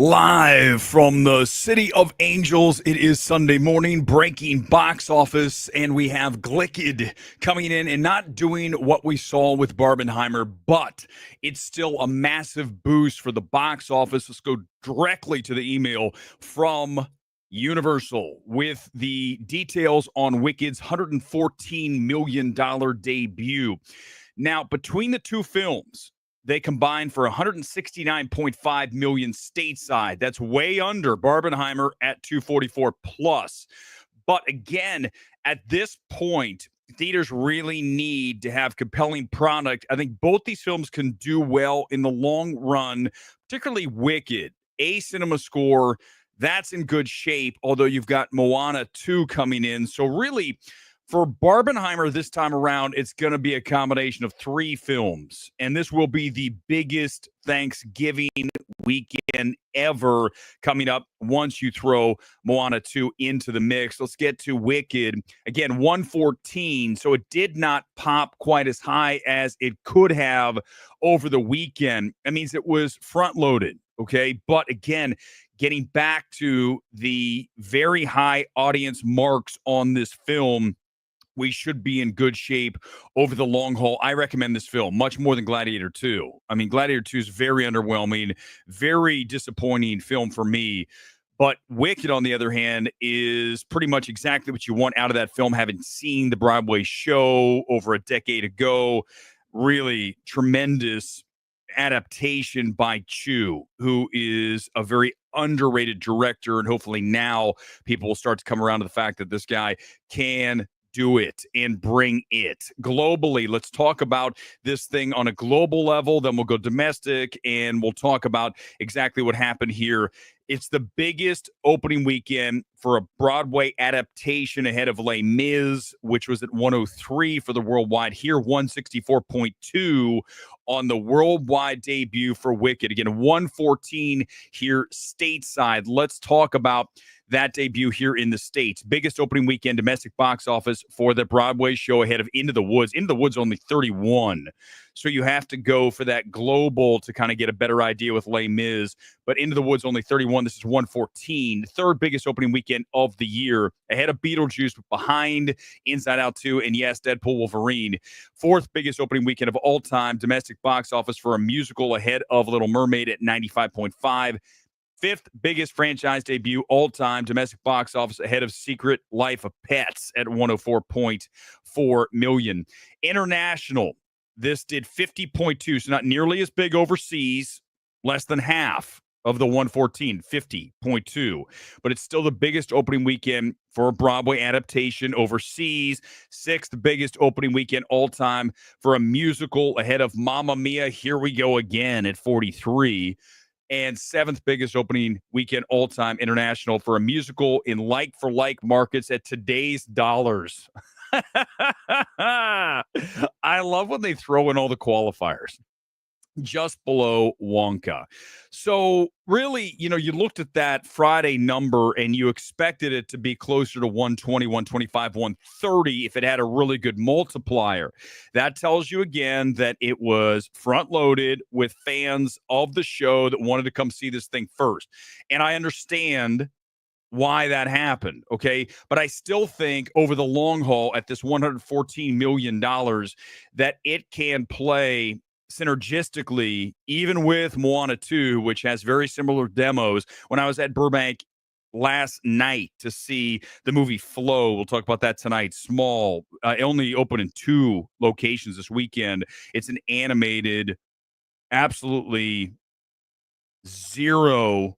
Live from the City of Angels, it is Sunday morning, breaking box office, and we have Glickid coming in and not doing what we saw with Barbenheimer, but it's still a massive boost for the box office. Let's go directly to the email from Universal with the details on Wicked's $114 million debut. Now, between the two films, they combined for 169.5 million stateside. That's way under Barbenheimer at 244 plus. But again, at this point, theaters really need to have compelling product. I think both these films can do well in the long run, particularly Wicked. A cinema score, that's in good shape, although you've got Moana 2 coming in. So really, for Barbenheimer this time around, it's going to be a combination of three films, and this will be the biggest Thanksgiving weekend ever coming up once you throw Moana 2 into the mix. Let's get to Wicked. Again, 114, so it did not pop quite as high as it could have over the weekend. That means it was front-loaded, okay? But again, getting back to the very high audience marks on this film, we should be in good shape over the long haul. I recommend this film much more than Gladiator 2. I mean, Gladiator 2 is very underwhelming, very disappointing film for me. But Wicked, on the other hand, is pretty much exactly what you want out of that film, having seen the Broadway show over a decade ago. Really tremendous adaptation by Chu, who is a very underrated director. And hopefully now people will start to come around to the fact that this guy can do it and bring it globally. Let's talk about this thing on a global level. Then we'll go domestic and we'll talk about exactly what happened here. It's the biggest opening weekend for a Broadway adaptation ahead of Les Mis, which was at 103 for the worldwide. Here, 164.2 on the worldwide debut for Wicked. Again, 114 here stateside. Let's talk about that debut here in the States. Biggest opening weekend domestic box office for the Broadway show ahead of Into the Woods. Into the Woods only 31. So you have to go for that global to kind of get a better idea with Les Mis. But Into the Woods only 31. This is 114. Third biggest opening weekend of the year. Ahead of Beetlejuice, behind Inside Out 2, and yes, Deadpool Wolverine. Fourth biggest opening weekend of all time. Domestic box office for a musical ahead of Little Mermaid at 95.5. Fifth biggest franchise debut all time, domestic box office ahead of Secret Life of Pets at 104.4 million. International, this did 50.2, so not nearly as big overseas, less than half of the 114, 50.2. But it's still the biggest opening weekend for a Broadway adaptation overseas. Sixth biggest opening weekend all time for a musical ahead of Mamma Mia, Here We Go Again at 43. And seventh biggest opening weekend all-time international for a musical in like-for-like markets at today's dollars. I love when they throw in all the qualifiers. Just below Wonka. So really, you looked at that Friday number and you expected it to be closer to 120, 125, 130 if it had a really good multiplier. That tells you again that it was front loaded with fans of the show that wanted to come see this thing first. And I understand why that happened, okay? But I still think over the long haul at this $114 million that it can play synergistically, even with Moana 2, which has very similar demos. When I was at Burbank last night to see the movie Flow, we'll talk about that tonight. Small, only open in 2 locations this weekend. It's an animated, absolutely zero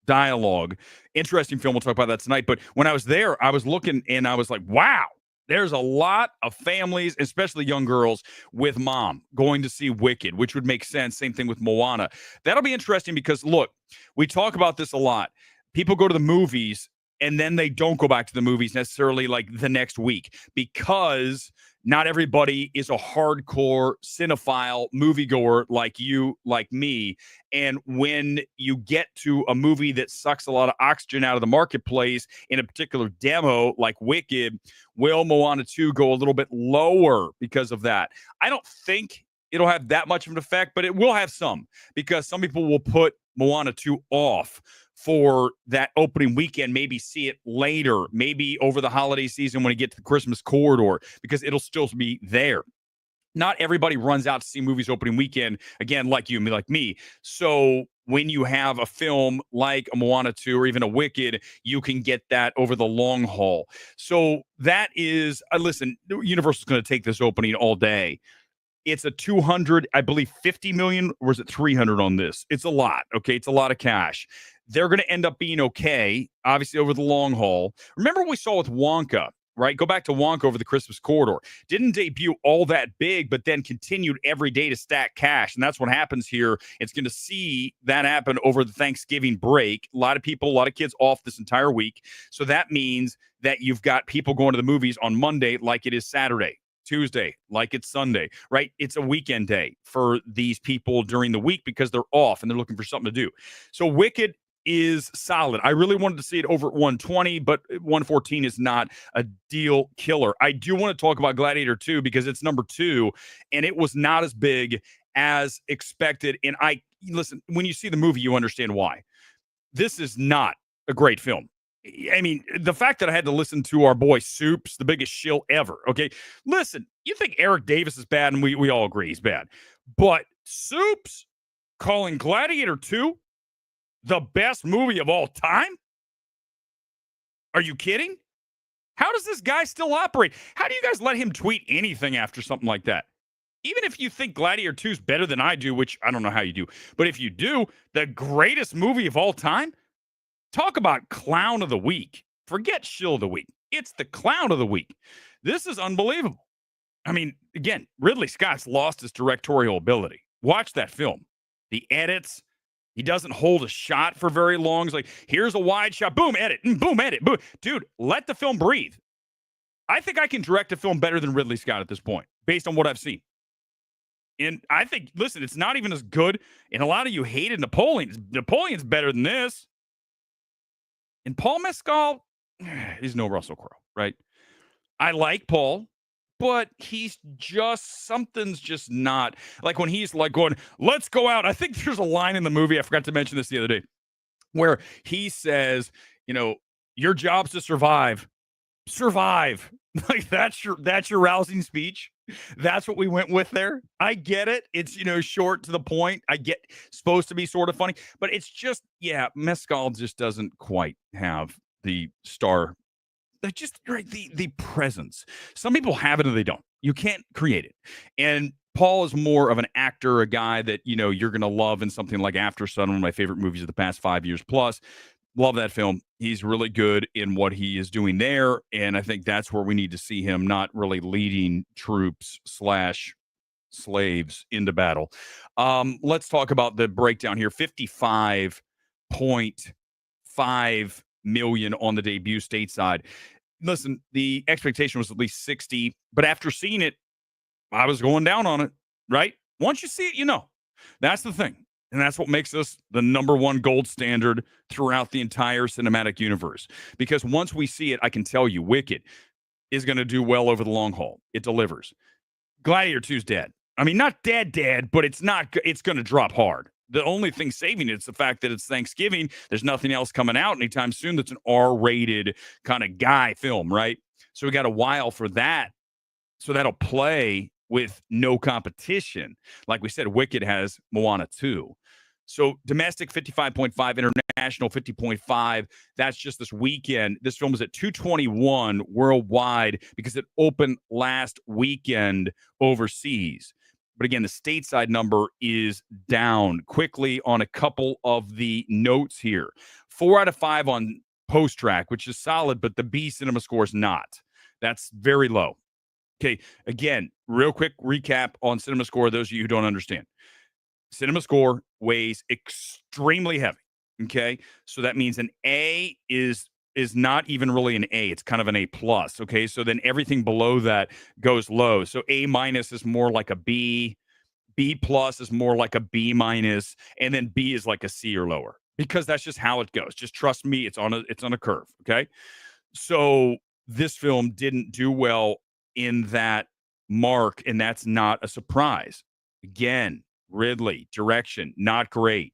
dialogue. Interesting film. We'll talk about that tonight. But when I was there, I was looking and I was like, wow. There's a lot of families, especially young girls, with mom going to see Wicked, which would make sense. Same thing with Moana. That'll be interesting because, look, we talk about this a lot. People go to the movies and then they don't go back to the movies necessarily like the next week because not everybody is a hardcore cinephile moviegoer like you, like me. And when you get to a movie that sucks a lot of oxygen out of the marketplace in a particular demo like Wicked, will Moana 2 go a little bit lower because of that? I don't think it'll have that much of an effect, but it will have some because some people will put Moana 2 off for that opening weekend, maybe see it later, maybe over the holiday season when you get to the Christmas corridor, because it'll still be there. Not everybody runs out to see movies opening weekend, again, like you, like me. So when you have a film like a Moana 2 or even a Wicked, you can get that over the long haul. So that is, listen, Universal's going to take this opening all day. It's a 200, I believe, 50 million, or is it 300 on this? It's a lot. Okay. It's a lot of cash. They're going to end up being okay, obviously, over the long haul. Remember what we saw with Wonka, right? Go back to Wonka over the Christmas corridor. Didn't debut all that big, but then continued every day to stack cash. And that's what happens here. It's going to see that happen over the Thanksgiving break. A lot of people, a lot of kids off this entire week. So that means that you've got people going to the movies on Monday like it is Saturday. Tuesday, like it's Sunday, right? It's a weekend day for these people during the week because they're off and they're looking for something to do. So Wicked is solid. I really wanted to see it over at 120, but 114 is not a deal killer. I do want to talk about Gladiator 2 because it's number 2 and it was not as big as expected. And listen, when you see the movie, you understand why. This is not a great film. I mean, the fact that I had to listen to our boy Soups, the biggest shill ever. Okay. Listen, you think Eric Davis is bad, and we all agree he's bad. But Soups calling Gladiator 2 the best movie of all time? Are you kidding? How does this guy still operate? How do you guys let him tweet anything after something like that? Even if you think Gladiator 2 is better than I do, which I don't know how you do, but if you do, the greatest movie of all time? Talk about clown of the week. Forget shill of the week. It's the clown of the week. This is unbelievable. I mean, again, Ridley Scott's lost his directorial ability. Watch that film. The edits, he doesn't hold a shot for very long. It's like, here's a wide shot. Boom, edit. Boom, edit. Boom. Dude, let the film breathe. I think I can direct a film better than Ridley Scott at this point, based on what I've seen. And I think, listen, it's not even as good. And a lot of you hated Napoleon. Napoleon's better than this. And Paul Mescal, he's no Russell Crowe, right? I like Paul, but something's just not. Like when he's like going, let's go out. I think there's a line in the movie, I forgot to mention this the other day, where he says, your job's to survive. Survive. Like that's your rousing speech. That's what we went with there. I get it. It's, short to the point. I get supposed to be sort of funny, but it's just, Mescal just doesn't quite have the star. Just right, the presence. Some people have it and they don't. You can't create it. And Paul is more of an actor, a guy that, you're going to love in something like After Sun, one of my favorite movies of the past 5 years plus. Love that film. He's really good in what he is doing there. And I think that's where we need to see him, not really leading troops / slaves into battle. Let's talk about the breakdown here. 55.5 million on the debut stateside. Listen, the expectation was at least 60, but after seeing it, I was going down on it, right? Once you see it, That's the thing. And that's what makes us the number one gold standard throughout the entire cinematic universe. Because once we see it, I can tell you, Wicked is going to do well over the long haul. It delivers. Gladiator 2's dead. I mean, not dead, but it's going to drop hard. The only thing saving it is the fact that it's Thanksgiving. There's nothing else coming out anytime soon that's an R-rated kind of guy film, right? So we got a while for that. So that'll play with no competition. Like we said, Wicked has Moana 2. So domestic 55.5, international 50.5. That's just this weekend. This film is at 221 worldwide because it opened last weekend overseas. But again, the stateside number is down quickly on a couple of the notes here. 4 out of 5 on post-track, which is solid, but the B cinema score is not. That's very low. Okay, again, real quick recap on cinema score, those of you who don't understand. Cinema score weighs extremely heavy, okay? So that means an A is not even really an A. It's kind of an A+, okay? So then everything below that goes low. So A- is more like a B, B+ is more like a B-, and then B is like a C or lower because that's just how it goes. Just trust me, it's on a curve, okay? So this film didn't do well in that mark, and that's not a surprise. Again, Ridley, direction, not great.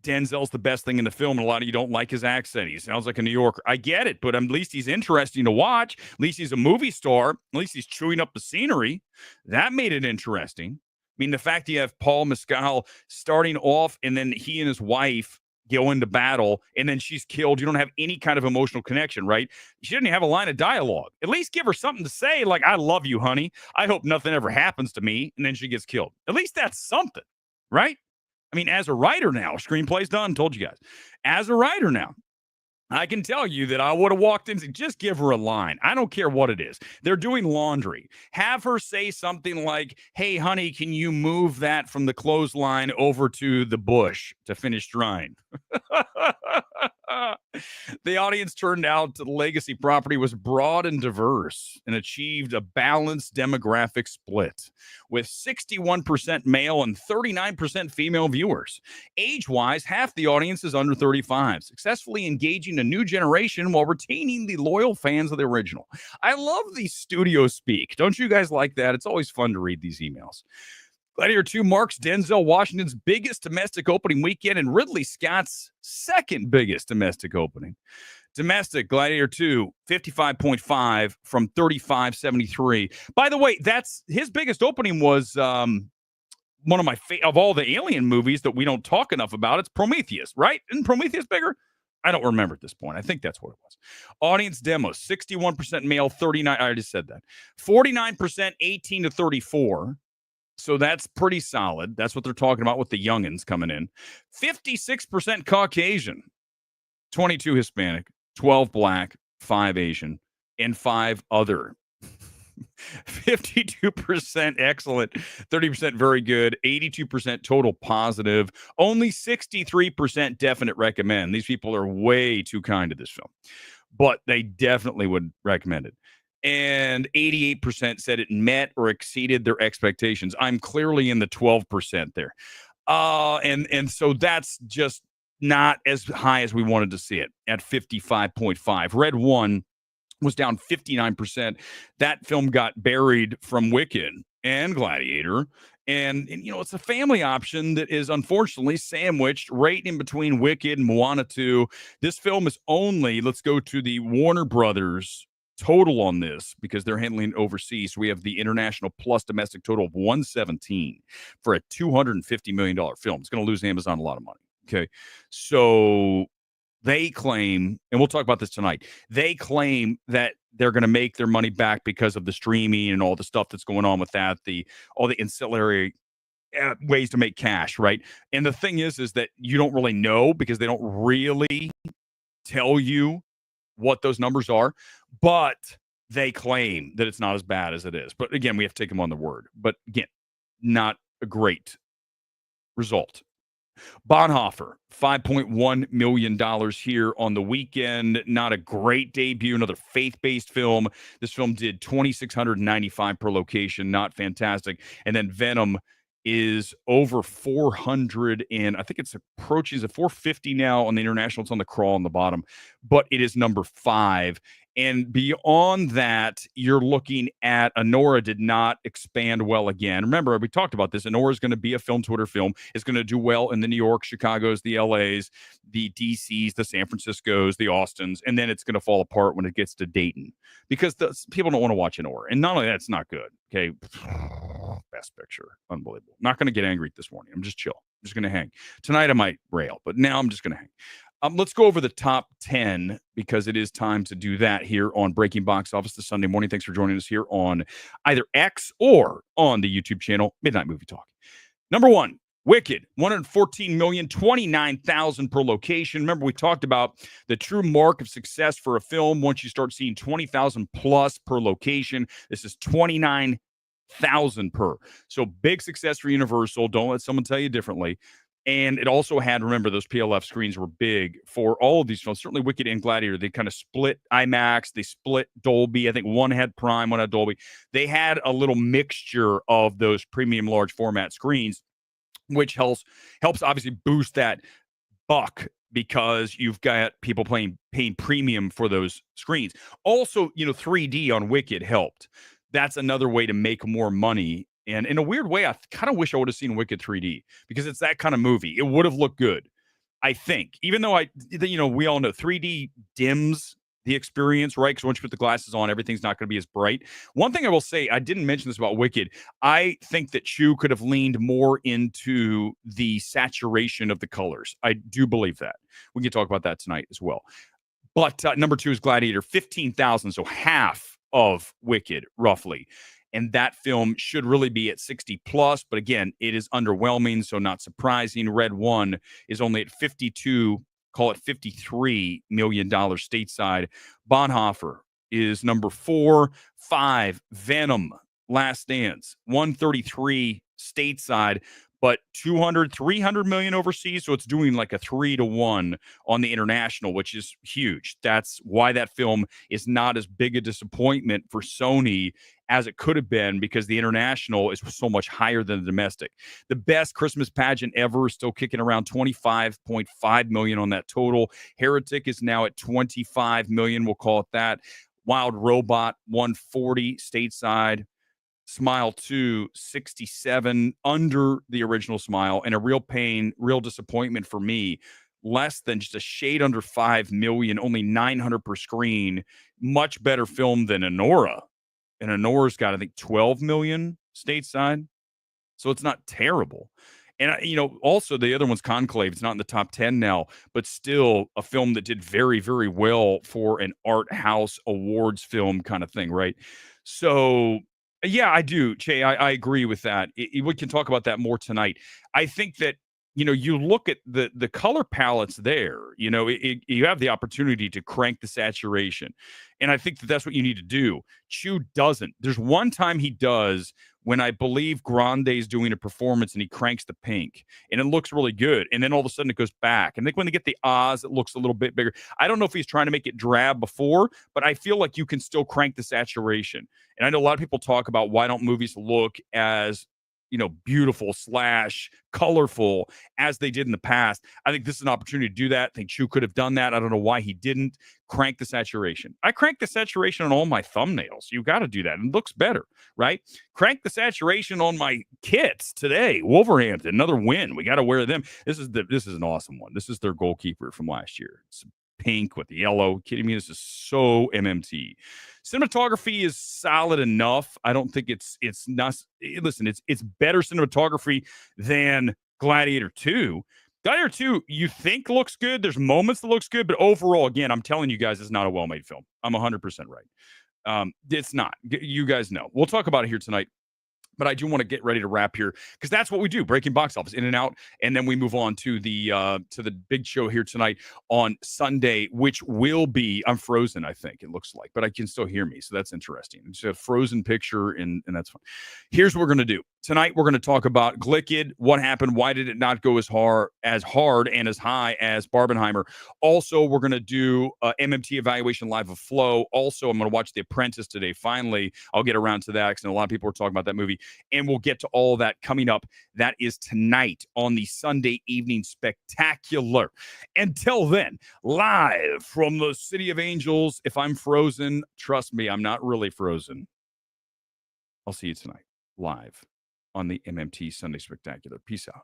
Denzel's the best thing in the film, and a lot of you don't like his accent. He sounds like a New Yorker. I get it, but at least he's interesting to watch. At least he's a movie star. At least he's chewing up the scenery. That made it interesting. I mean, the fact that you have Paul Mescal starting off, and then he and his wife go into battle, and then she's killed. You don't have any kind of emotional connection, right? She didn't have a line of dialogue. At least give her something to say, like, I love you, honey. I hope nothing ever happens to me. And then she gets killed. At least that's something, right? I mean, as a writer now, screenplay's done, told you guys. As a writer now, I can tell you that I would have walked in and just give her a line. I don't care what it is. They're doing laundry. Have her say something like, hey, honey, can you move that from the clothesline over to the bush to finish drying? The audience turned out the legacy property was broad and diverse and achieved a balanced demographic split with 61% male and 39% female viewers. Age-wise, half the audience is under 35, successfully engaging a new generation while retaining the loyal fans of the original. I love these studio speak. Don't you guys like that? It's always fun to read these emails. Gladiator 2 marks Denzel Washington's biggest domestic opening weekend and Ridley Scott's second biggest domestic opening. Domestic, Gladiator 2, 55.5 from 35.73. By the way, that's his biggest opening was one of my of all the Alien movies that we don't talk enough about. It's Prometheus, right? Isn't Prometheus bigger? I don't remember at this point. I think that's what it was. Audience demos, 61% male, 39. I already said that. 49%, 18 to 34. So that's pretty solid. That's what they're talking about with the youngins coming in. 56% Caucasian, 22 Hispanic, 12 Black, 5 Asian, and 5 other. 52% excellent, 30% very good, 82% total positive, only 63% definite recommend. These people are way too kind to this film, but they definitely would recommend it. And 88% said it met or exceeded their expectations. I'm clearly in the 12% there. And so that's just not as high as we wanted to see it at 55.5. Red 1 was down 59%. That film got buried from Wicked and Gladiator. And, you know, it's a family option that is unfortunately sandwiched right in between Wicked and Moana 2. This film is only, let's go to the Warner Brothers total on this because they're handling it overseas. So we have the international plus domestic total of 117 for a $250 million film. It's going to lose Amazon a lot of money. Okay. So they claim, and we'll talk about this tonight, they claim that they're going to make their money back because of the streaming and all the stuff that's going on with that, all the ancillary ways to make cash, right? And the thing is that you don't really know because they don't really tell you what those numbers are, but they claim that it's not as bad as it is. But again, we have to take them on their word. But again, not a great result. Bonhoeffer, $5.1 million here on the weekend. Not a great debut, another faith-based film. This film did $2,695 per location, not fantastic. And then Venom is over 400 and I think it's approaches a 450 now on the international. It's on the crawl on the bottom, but it is number 5. And beyond that, you're looking at Anora did not expand well again. Remember, we talked about this. Anora is going to be a film Twitter film. It's going to do well in the New York, Chicago's, the LAs, the DCs, the San Franciscos, the Austins, and then it's going to fall apart when it gets to Dayton because people don't want to watch Anora. And not only that, it's not good. Okay. Best picture. Unbelievable. Not going to get angry this morning. I'm just chill. I'm just going to hang. Tonight I might rail, but now I'm just going to hang. Let's go over the top 10 because it is time to do that here on Breaking Box Office this Sunday morning. Thanks for joining us here on either X or on the YouTube channel, Midnight Movie Talk. Number 1, Wicked, $114 million, 29,000 per location. Remember, we talked about the true mark of success for a film once you start seeing 20,000 plus per location. This is 29,000 per. So big success for Universal. Don't let someone tell you differently. And it also had, remember, those PLF screens were big for all of these films. Certainly Wicked and Gladiator, they kind of split IMAX. They split Dolby. I think one had Prime, one had Dolby. They had a little mixture of those premium large format screens, which helps obviously boost that buck because you've got people paying premium for those screens. Also, 3D on Wicked helped. That's another way to make more money. And in a weird way, I kind of wish I would have seen Wicked 3D because it's that kind of movie. It would have looked good. I think, even though we all know 3D dims the experience, right? Because once you put the glasses on, everything's not going to be as bright. One thing I will say, I didn't mention this about Wicked. I think that Chu could have leaned more into the saturation of the colors. I do believe that. We can talk about that tonight as well. But number 2 is Gladiator, 15,000, so half of Wicked, roughly. And that film should really be at 60 plus, but again, it is underwhelming, so not surprising. Red One is only at 52, call it $53 million stateside. Bonhoeffer is number 4. 5, Venom, Last Dance, 133 stateside, but 200, 300 million overseas. So it's doing like a 3-1 on the international, which is huge. That's why that film is not as big a disappointment for Sony as it could have been, because the international is so much higher than the domestic. The best Christmas pageant ever is still kicking around 25.5 million on that total. Heretic is now at 25 million. We'll call it that. Wild Robot, 140 stateside. Smile 2, 67, under the original Smile, and a real pain, real disappointment for me. Less than just a shade under 5 million, only 900 per screen. Much better film than Anora. And Anora's got, I think, 12 million stateside. So it's not terrible. And, also the other one's Conclave. It's not in the top 10 now, but still a film that did very, very well for an art house awards film kind of thing, right? So, yeah, I do, Che. I agree with that. We can talk about that more tonight. I think that, you look at the color palettes there, you have the opportunity to crank the saturation. And I think that that's what you need to do. Chu doesn't. There's one time he does when I believe Grande's doing a performance and he cranks the pink and it looks really good. And then all of a sudden it goes back. And then when they get the Oz, it looks a little bit bigger. I don't know if he's trying to make it drab before, but I feel like you can still crank the saturation. And I know a lot of people talk about why don't movies look as beautiful / colorful as they did in the past. I think this is an opportunity to do that. I think Chu could have done that. I don't know why he didn't. Crank the saturation. I crank the saturation on all my thumbnails. You got to do that. And it looks better, right? Crank the saturation on my kits today. Wolverhampton, another win. We got to wear them. This is an awesome one. This is their goalkeeper from last year. It's pink with the yellow. Kidding me? This is so MMT. Cinematography is solid enough. I don't think it's not. Listen, it's better cinematography than Gladiator 2. Gladiator 2, you think looks good. There's moments that looks good, but overall, again, I'm telling you guys, it's not a well-made film. I'm 100% right. It's not. You guys know. We'll talk about it here tonight. But I do want to get ready to wrap here because that's what we do, breaking box office in and out. And then we move on to the big show here tonight on Sunday, which will be, I'm frozen, I think it looks like, but I can still hear me. So that's interesting. It's a frozen picture and that's fun. Here's what we're going to do. Tonight, we're going to talk about Glickid. What happened? Why did it not go as hard and as high as Barbenheimer? Also, we're going to do MMT evaluation live of Flow. Also, I'm going to watch The Apprentice today. Finally, I'll get around to that because a lot of people are talking about that movie. And we'll get to all that coming up. That is tonight on the Sunday Evening Spectacular. Until then, live from the City of Angels. If I'm frozen, trust me, I'm not really frozen. I'll see you tonight, live on the MMT Sunday Spectacular. Peace out.